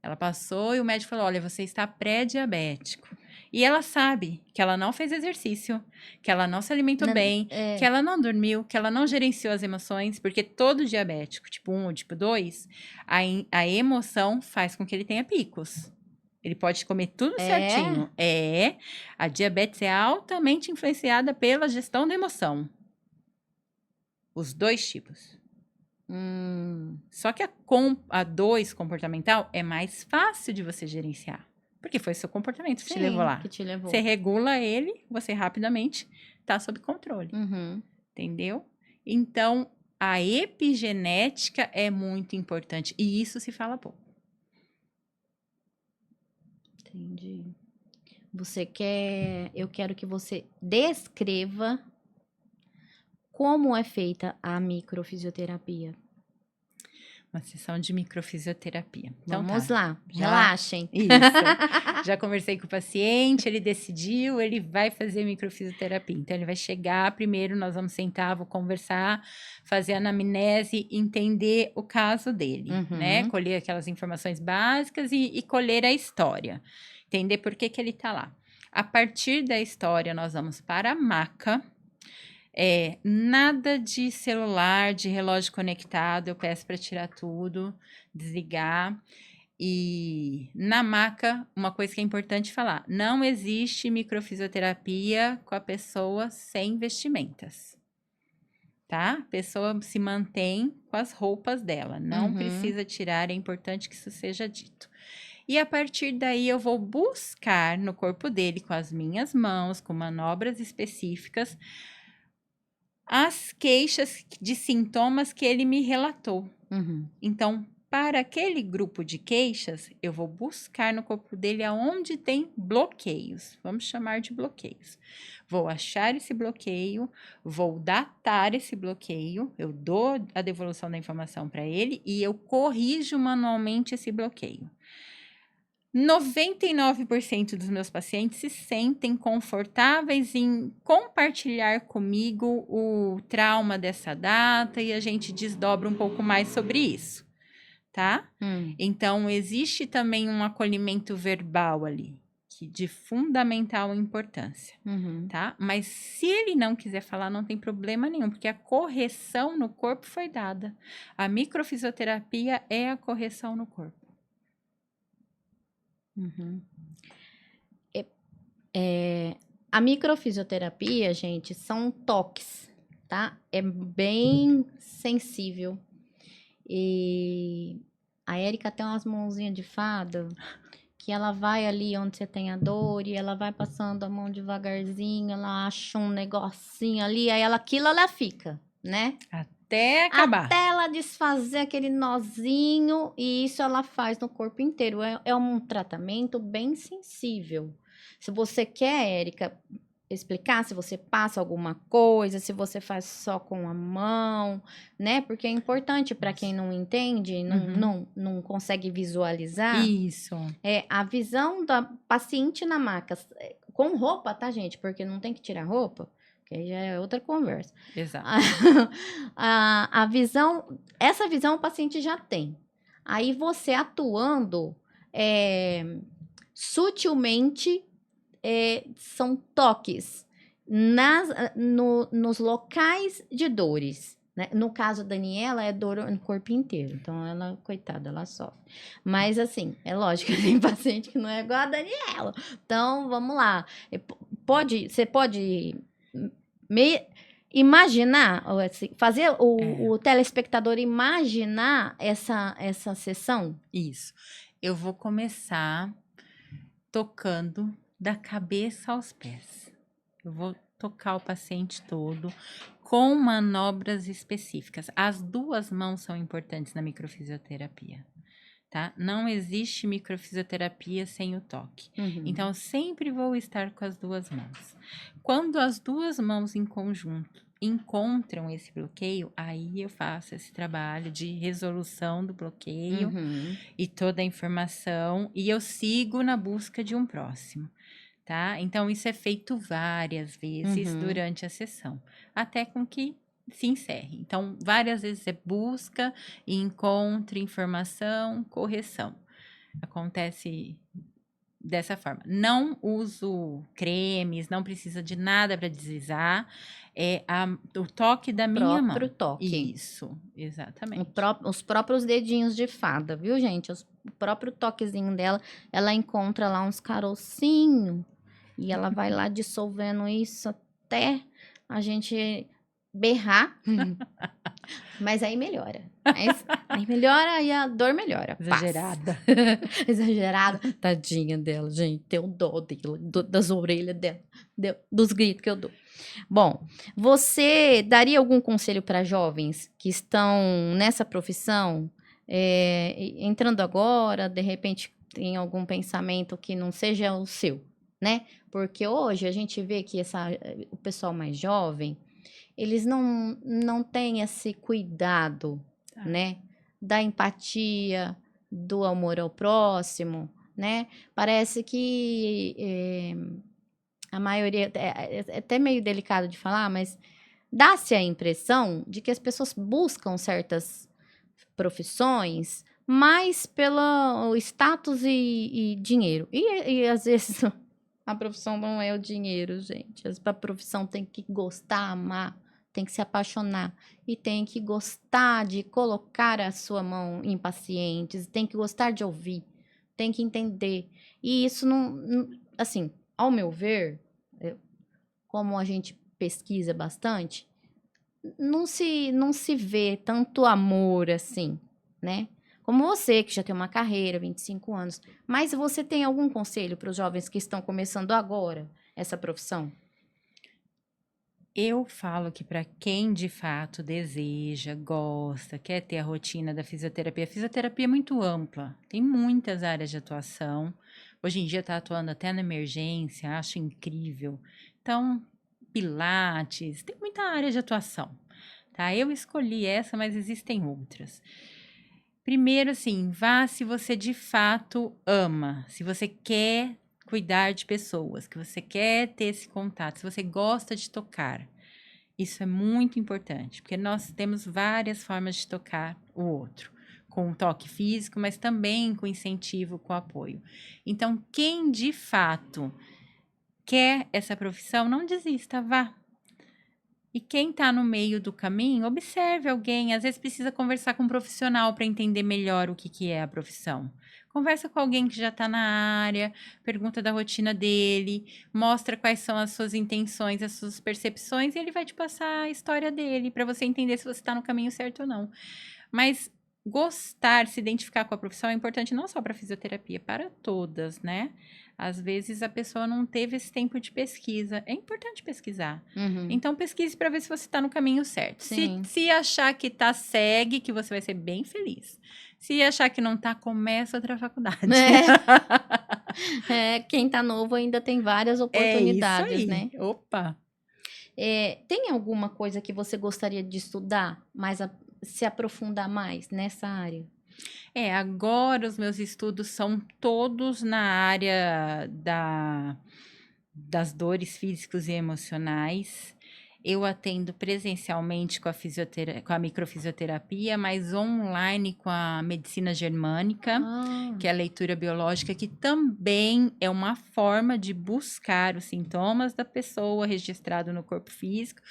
Ela passou e o médico falou, olha, você está pré-diabético. E ela sabe que ela não fez exercício, que ela não se alimentou bem, que ela não dormiu, que ela não gerenciou as emoções, porque todo diabético, tipo 1 ou tipo 2, a emoção faz com que ele tenha picos. Ele pode comer tudo certinho. A diabetes é altamente influenciada pela gestão da emoção. Os dois tipos. Só que a 2 comportamental é mais fácil de você gerenciar. Porque foi seu comportamento que te levou lá. Você regula ele, você rapidamente está sob controle. Entendeu? Então, a epigenética é muito importante. E isso se fala pouco. Entendi. Eu quero que você descreva como é feita a microfisioterapia. Uma sessão de microfisioterapia. Então, Vamos lá, já, relaxem. Isso. Já conversei com o paciente, ele decidiu, ele vai fazer microfisioterapia. Então, ele vai chegar, primeiro nós vamos sentar, vou conversar, fazer a anamnese, entender o caso dele, né? Colher aquelas informações básicas e colher a história. Entender por que ele tá lá. A partir da história, nós vamos para a maca. Nada de celular, de relógio conectado, eu peço para tirar tudo, desligar. E na maca, uma coisa que é importante falar, não existe microfisioterapia com a pessoa sem vestimentas, tá? A pessoa se mantém com as roupas dela, não precisa tirar, é importante que isso seja dito. E a partir daí eu vou buscar no corpo dele, com as minhas mãos, com manobras específicas, as queixas de sintomas que ele me relatou. Então, para aquele grupo de queixas, eu vou buscar no corpo dele aonde tem bloqueios. Vamos chamar de bloqueios. Vou achar esse bloqueio, vou datar esse bloqueio, eu dou a devolução da informação para ele e eu corrijo manualmente esse bloqueio. 99% dos meus pacientes se sentem confortáveis em compartilhar comigo o trauma dessa data e a gente desdobra um pouco mais sobre isso, tá? Então, existe também um acolhimento verbal ali, de fundamental importância, tá? Mas se ele não quiser falar, não tem problema nenhum, porque a correção no corpo foi dada. A microfisioterapia é a correção no corpo. A microfisioterapia, gente, são toques, tá? É bem sensível. E A Érica tem umas mãozinhas de fada que ela vai ali onde você tem a dor e ela vai passando a mão devagarzinho, ela acha um negocinho ali, aí aquilo ela fica, né? Até acabar. Até ela desfazer aquele nozinho, e isso ela faz no corpo inteiro. É um tratamento bem sensível. Se você quer, Érica, explicar se você passa alguma coisa, se você faz só com a mão, né? Porque é importante para quem não entende, não consegue visualizar, Isso. é a visão da paciente na maca, com roupa, tá, gente? Porque não tem que tirar roupa, que aí já é outra conversa. Exato. A visão, essa visão o paciente já tem. Aí você atuando sutilmente, são toques nos locais de dores. Né? No caso da Daniela, é dor no corpo inteiro. Então, ela, coitada, ela sofre. Mas, assim, é lógico que tem paciente que não é igual a Daniela. Então, vamos lá. Você pode imaginar, assim, fazer o telespectador imaginar essa sessão? Isso. Eu vou começar tocando da cabeça aos pés. Eu vou tocar o paciente todo com manobras específicas. As duas mãos são importantes na microfisioterapia, tá? Não existe microfisioterapia sem o toque. Então, eu sempre vou estar com as duas mãos. Quando as duas mãos em conjunto encontram esse bloqueio, aí eu faço esse trabalho de resolução do bloqueio e toda a informação, e eu sigo na busca de um próximo, tá? Então, isso é feito várias vezes durante a sessão, até com que se encerre. Então, várias vezes é busca, encontro, informação, correção. Acontece dessa forma. Não uso cremes, não precisa de nada para deslizar. É o toque da minha mão. Próprio toque. Isso, exatamente. Os próprios dedinhos de fada, viu, gente? O próprio toquezinho dela, ela encontra lá uns carocinhos e ela vai lá dissolvendo isso até a gente berrar. Mas aí melhora. Aí melhora e a dor melhora. Exagerada. Exagerada. Tadinha dela, gente. Tem um dó dela, das orelhas dela, dos gritos que eu dou. Bom, você daria algum conselho para jovens que estão nessa profissão, entrando agora, de repente tem algum pensamento que não seja o seu, né? Porque hoje a gente vê que o pessoal mais jovem, eles não têm esse cuidado, né? Da empatia, do amor ao próximo, né? Parece que a maioria, é até meio delicado de falar, mas dá-se a impressão de que as pessoas buscam certas profissões mais pelo status e dinheiro. E às vezes a profissão não é o dinheiro, gente. A profissão tem que gostar, amar, tem que se apaixonar e tem que gostar de colocar a sua mão em pacientes, tem que gostar de ouvir, tem que entender. E isso assim, ao meu ver, como a gente pesquisa bastante, não se vê tanto amor assim, né? Como você, que já tem uma carreira, 25 anos. Mas você tem algum conselho para os jovens que estão começando agora essa profissão? Eu falo que para quem de fato deseja, gosta, quer ter a rotina da fisioterapia, a fisioterapia é muito ampla, tem muitas áreas de atuação. Hoje em dia está atuando até na emergência, acho incrível. Então, pilates, tem muita área de atuação, tá? Eu escolhi essa, mas existem outras. Primeiro, assim, vá se você de fato ama, se você quer cuidar de pessoas, que você quer ter esse contato, se você gosta de tocar. Isso é muito importante, porque nós temos várias formas de tocar o outro, com toque físico, mas também com incentivo, com apoio. Então, quem de fato quer essa profissão, não desista, vá. E quem está no meio do caminho, observe alguém. Às vezes precisa conversar com um profissional para entender melhor o que é a profissão. Conversa com alguém que já está na área, pergunta da rotina dele, mostra quais são as suas intenções, as suas percepções, e ele vai te passar a história dele para você entender se você está no caminho certo ou não. Mas gostar, se identificar com a profissão é importante não só para fisioterapia, para todas, né? Às vezes a pessoa não teve esse tempo de pesquisa. É importante pesquisar. Uhum. Então, pesquise para ver se você está no caminho certo. Sim. Se achar que tá, segue, que você vai ser bem feliz. Se achar que não tá, começa outra faculdade. Quem tá novo ainda tem várias É oportunidades, isso aí. né? Opa! Tem alguma coisa que você gostaria de estudar, se aprofundar mais nessa área? Agora os meus estudos são todos na área das dores físicas e emocionais. Eu atendo presencialmente com a microfisioterapia, mas online com a medicina germânica, que é a leitura biológica, que também é uma forma de buscar os sintomas da pessoa registrado no corpo físico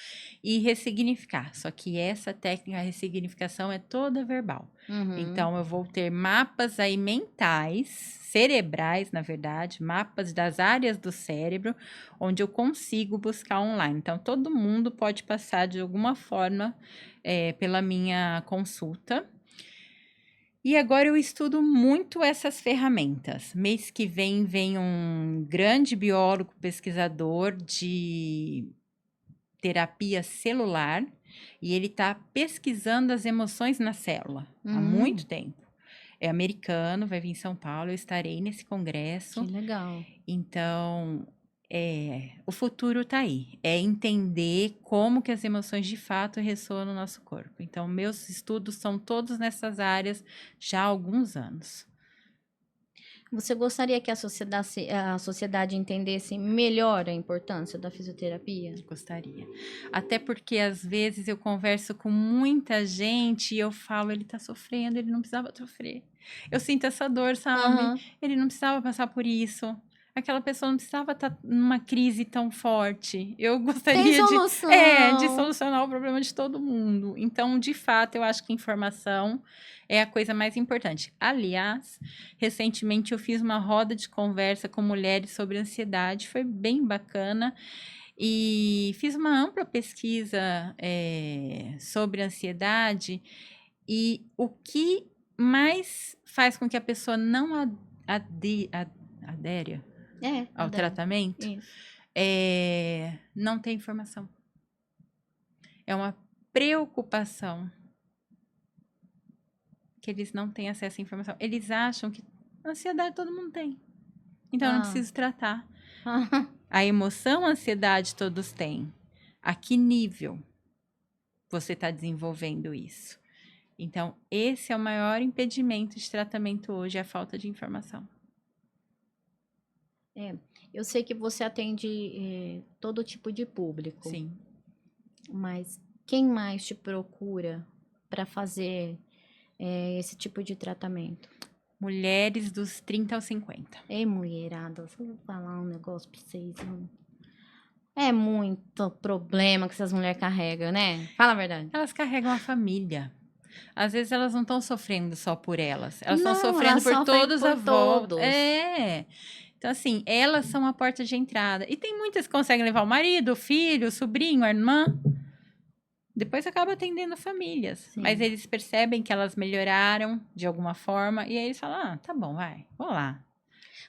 e ressignificar. Só que essa técnica, a ressignificação, é toda verbal. Uhum. Então, eu vou ter mapas aí mentais, cerebrais, na verdade, mapas das áreas do cérebro, onde eu consigo buscar online. Então, todo mundo pode passar de alguma forma pela minha consulta. E agora eu estudo muito essas ferramentas. Mês que vem um grande biólogo pesquisador de terapia celular e ele está pesquisando as emoções na célula há muito tempo. É americano, vai vir em São Paulo, eu estarei nesse congresso. Que legal. Então, o futuro está aí. É entender como que as emoções de fato ressoam no nosso corpo. Então, meus estudos são todos nessas áreas já há alguns anos. Você gostaria que a sociedade entendesse melhor a importância da fisioterapia? Gostaria. Até porque, às vezes, eu converso com muita gente e eu falo, ele tá sofrendo, ele não precisava sofrer. Eu sinto essa dor, sabe? Aham. Ele não precisava passar por isso. Aquela pessoa não precisava estar numa crise tão forte. Eu Tem gostaria solução. de solucionar o problema de todo mundo. Então, de fato, eu acho que informação é a coisa mais importante. Aliás, recentemente eu fiz uma roda de conversa com mulheres sobre ansiedade, foi bem bacana. E fiz uma ampla pesquisa sobre ansiedade e o que mais faz com que a pessoa não adere ao Adele. tratamento Isso. não ter informação. É uma preocupação que eles não têm acesso à informação. Eles acham que ansiedade todo mundo tem. Então, eu não preciso tratar. A emoção, a ansiedade todos têm. A que nível você está desenvolvendo isso? Então, esse é o maior impedimento de tratamento hoje, a falta de informação. Eu sei que você atende todo tipo de público. Sim. Mas quem mais te procura para fazer esse tipo de tratamento? Mulheres dos 30 aos 50. Ei, mulherada, eu vou falar um negócio pra vocês. É muito problema que essas mulheres carregam, né? Fala a verdade. Elas carregam a família. Às vezes elas não estão sofrendo só por elas. Elas estão Não, sofrendo elas por sofrem todos por à volta. todos. Então, assim, elas são a porta de entrada. E tem muitas que conseguem levar o marido, o filho, o sobrinho, a irmã. Depois acaba atendendo famílias. Sim. Mas eles percebem que elas melhoraram de alguma forma. E aí eles falam, tá bom, vai, vou lá.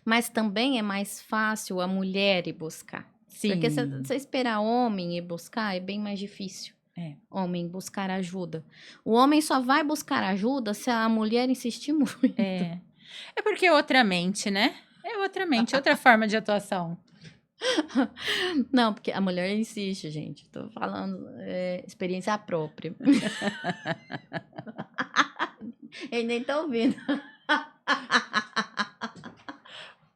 Mas também é mais fácil a mulher ir buscar. Sim. Porque se você esperar homem ir buscar, é bem mais difícil. Homem buscar ajuda. O homem só vai buscar ajuda se a mulher insistir muito. É porque é outra mente, né? É outra mente, outra forma de atuação. Não, porque a mulher insiste, gente. Tô falando experiência própria. Ele nem tá ouvindo.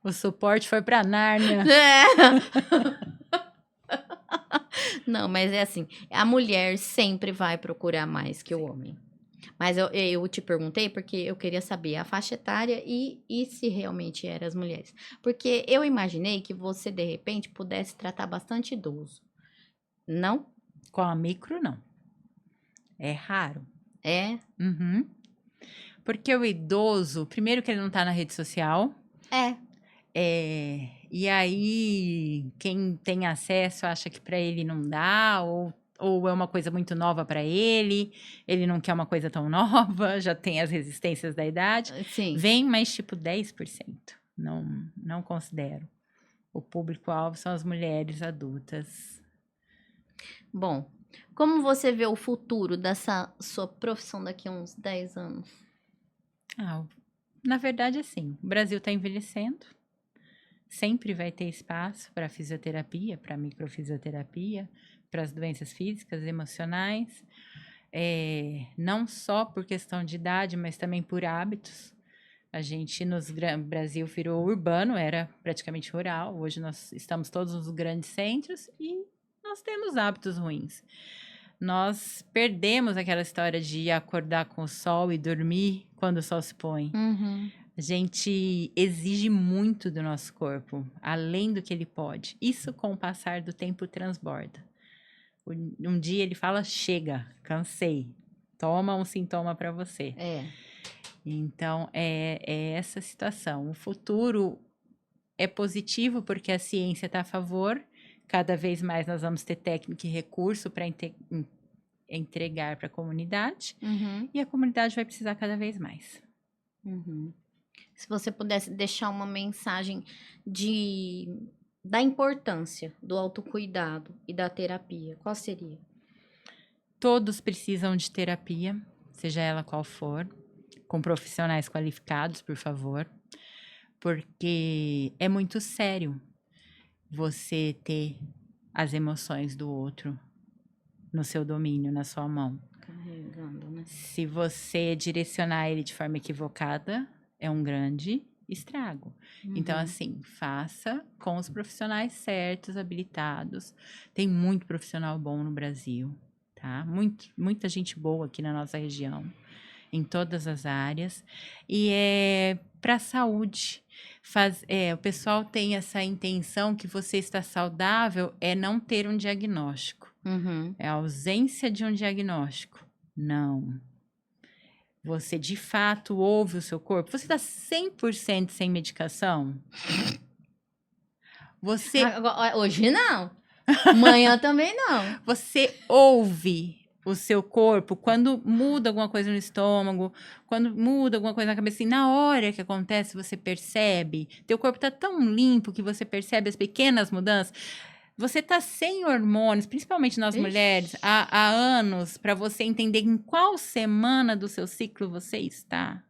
O suporte foi pra Nárnia. Não, mas é assim, a mulher sempre vai procurar mais que o homem. Mas eu te perguntei porque eu queria saber a faixa etária e se realmente eram as mulheres. Porque eu imaginei que você, de repente, pudesse tratar bastante idoso. Não? Com a micro, não. É raro. É? Uhum. Porque o idoso, primeiro que ele não tá na rede social. E aí, quem tem acesso acha que para ele não dá, ou ou é uma coisa muito nova para ele não quer uma coisa tão nova, já tem as resistências da idade. Sim. Vem, mas tipo 10%. Não considero. O público-alvo são as mulheres adultas. Bom, como você vê o futuro dessa sua profissão daqui a uns 10 anos? Na verdade, assim, o Brasil está envelhecendo. Sempre vai ter espaço para fisioterapia, para microfisioterapia, para as doenças físicas, emocionais. Não só por questão de idade, mas também por hábitos. A gente no Brasil virou urbano, era praticamente rural. Hoje nós estamos todos nos grandes centros e nós temos hábitos ruins. Nós perdemos aquela história de acordar com o sol e dormir quando o sol se põe. Uhum. A gente exige muito do nosso corpo, além do que ele pode. Isso, com o passar do tempo, transborda. Um dia ele fala, chega, cansei. Toma um sintoma para você. Então, é essa situação. O futuro é positivo porque a ciência está a favor. Cada vez mais nós vamos ter técnica e recurso para entregar para a comunidade. Uhum. E a comunidade vai precisar cada vez mais. Uhum. Se você pudesse deixar uma mensagem da importância do autocuidado e da terapia, qual seria? Todos precisam de terapia, seja ela qual for, com profissionais qualificados, por favor, porque é muito sério você ter as emoções do outro no seu domínio, na sua mão. Carregando, né? Se você direcionar ele de forma equivocada, é um grande estrago. Então, assim, faça com os profissionais certos, habilitados. Tem muito profissional bom no Brasil, tá? Muita gente boa aqui na nossa região, em todas as áreas. E para a saúde. O pessoal tem essa intenção que você está saudável é não ter um diagnóstico. É a ausência de um diagnóstico. Não. Você, de fato, ouve o seu corpo? Você está 100% sem medicação? Você... Hoje não. Amanhã também não. Você ouve o seu corpo quando muda alguma coisa no estômago, quando muda alguma coisa na cabeça, assim, na hora que acontece, você percebe. Teu corpo está tão limpo que você percebe as pequenas mudanças. Você está sem hormônios, principalmente nós mulheres, há anos, para você entender em qual semana do seu ciclo você está.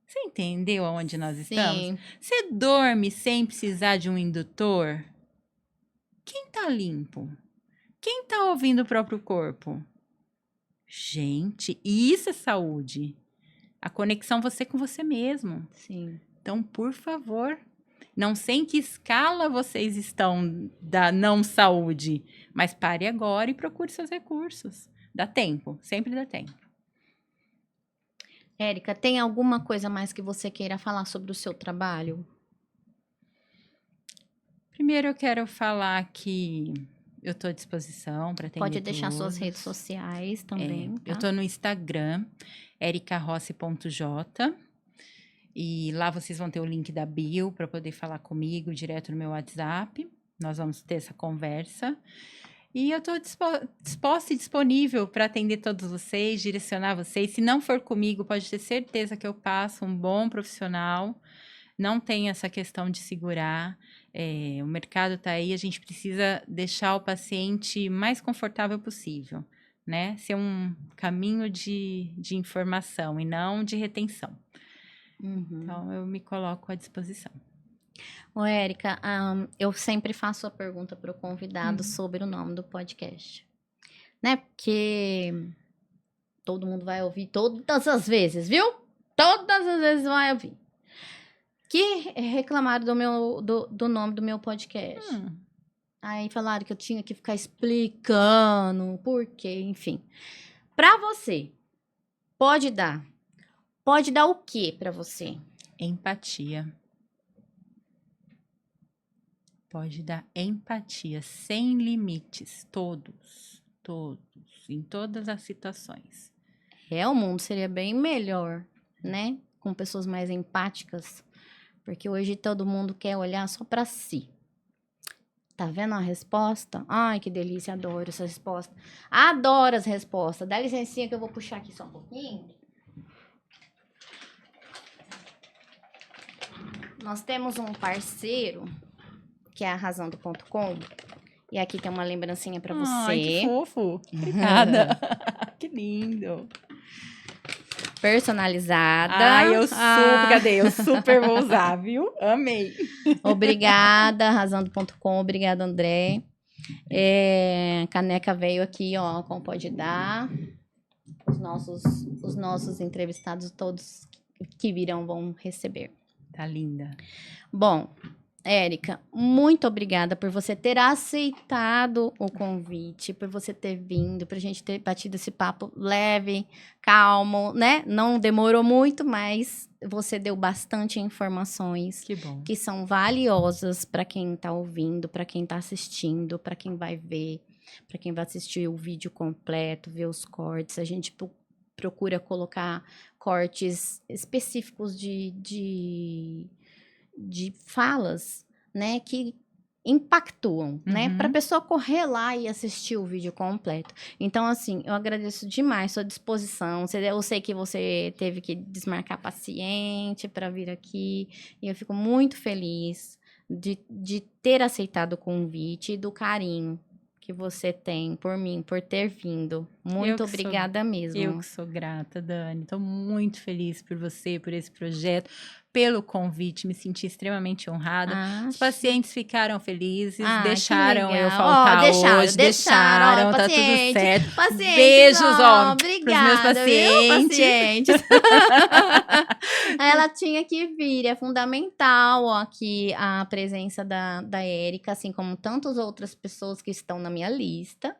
Você entendeu aonde nós estamos? Você dorme sem precisar de um indutor? Quem está limpo? Quem está ouvindo o próprio corpo? Gente, isso é saúde. A conexão você com você mesmo. Sim. Então, por favor... Não sei em que escala vocês estão da não saúde, mas pare agora e procure seus recursos. Dá tempo, sempre dá tempo. Érica, tem alguma coisa mais que você queira falar sobre o seu trabalho? Primeiro eu quero falar que eu estou à disposição para atender Pode deixar todos. suas redes sociais também, tá? Eu estou no Instagram, ericarossi.j. E lá vocês vão ter o link da bio para poder falar comigo direto no meu WhatsApp. Nós vamos ter essa conversa. E eu estou disposta e disponível para atender todos vocês, direcionar vocês. Se não for comigo, pode ter certeza que eu passo um bom profissional. Não tem essa questão de segurar. O mercado está aí, a gente precisa deixar o paciente mais confortável possível, né? Ser um caminho de informação e não de retenção. Então, eu me coloco à disposição. Ô, Érica, eu sempre faço a pergunta para o convidado sobre o nome do podcast. Né? Porque todo mundo vai ouvir todas as vezes, viu? Todas as vezes vai ouvir. Que reclamaram do nome do meu podcast. Aí falaram que eu tinha que ficar explicando por quê, enfim. Para você, pode dar o quê para você? Empatia. Pode dar empatia, sem limites, todos, em todas as situações. O mundo seria bem melhor, né? Com pessoas mais empáticas, porque hoje todo mundo quer olhar só para si. Tá vendo a resposta? Ai, que delícia, adoro essa resposta. Adoro as respostas. Dá licencinha que eu vou puxar aqui só um pouquinho. Nós temos um parceiro, que é a Arrasando.com. E aqui tem uma lembrancinha pra você. Ai, que fofo. Obrigada. Que lindo. Personalizada. Ai, eu super, cadê? Eu super vou usar, viu? Amei. Obrigada, Arrasando.com. Obrigada, André. Caneca veio aqui, ó, como pode dar. Os nossos entrevistados todos que virão vão receber. Tá linda. Bom, Érica, muito obrigada por você ter aceitado o convite, por você ter vindo, pra gente ter batido esse papo leve, calmo, né? Não demorou muito, mas você deu bastante informações Que bom. que são valiosas para quem tá ouvindo, para quem tá assistindo, para quem vai ver, para quem vai assistir o vídeo completo, ver os cortes. A gente procura colocar cortes específicos de falas, né, que impactuam, né, para a pessoa correr lá e assistir o vídeo completo. Então, assim, eu agradeço demais sua disposição. Eu sei que você teve que desmarcar paciente para vir aqui, e eu fico muito feliz de ter aceitado o convite e do carinho que você tem por mim, por ter vindo. Muito obrigada mesmo. Eu que sou grata, Dani. Estou muito feliz por você, por esse projeto, pelo convite. Me senti extremamente honrada. Os pacientes ficaram felizes, deixaram eu faltar hoje. Deixaram, tá tudo certo. Pacientes, beijos, ó, obrigada, pros meus pacientes. Ela tinha que vir, é fundamental ó, aqui a presença da Érica, assim como tantas outras pessoas que estão na minha lista.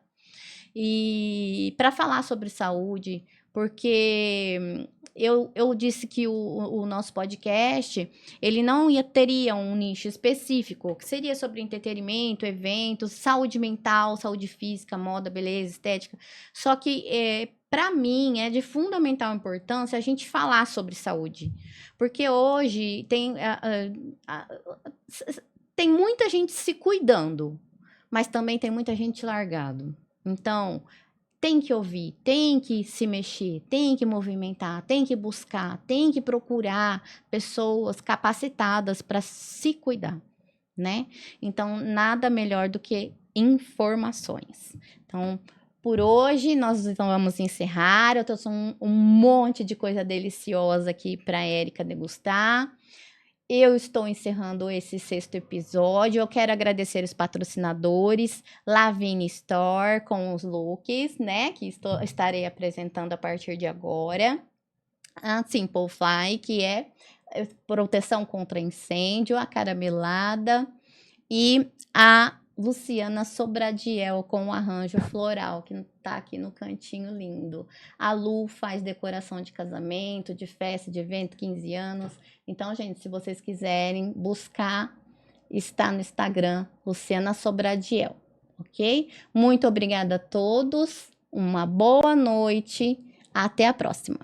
E para falar sobre saúde, porque eu disse que o nosso podcast, ele não teria um nicho específico, que seria sobre entretenimento, eventos, saúde mental, saúde física, moda, beleza, estética. Só que, para mim, é de fundamental importância a gente falar sobre saúde. Porque hoje tem muita gente se cuidando, mas também tem muita gente largado. Então, tem que ouvir, tem que se mexer, tem que movimentar, tem que buscar, tem que procurar pessoas capacitadas para se cuidar, né? Então, nada melhor do que informações. Então, por hoje, nós vamos encerrar. Eu trouxe um monte de coisa deliciosa aqui para a Érica degustar. Eu estou encerrando esse 6º episódio. Eu quero agradecer os patrocinadores, Lavigne Store com os looks, né? Que estarei apresentando a partir de agora. A Simple Fly, que é proteção contra incêndio, a caramelada. E a Luciana Sobradiel com um arranjo floral, que tá aqui no cantinho lindo. A Lu faz decoração de casamento, de festa, de evento, 15 anos. Então, gente, se vocês quiserem buscar, está no Instagram, Luciana Sobradiel, ok? Muito obrigada a todos, uma boa noite, até a próxima.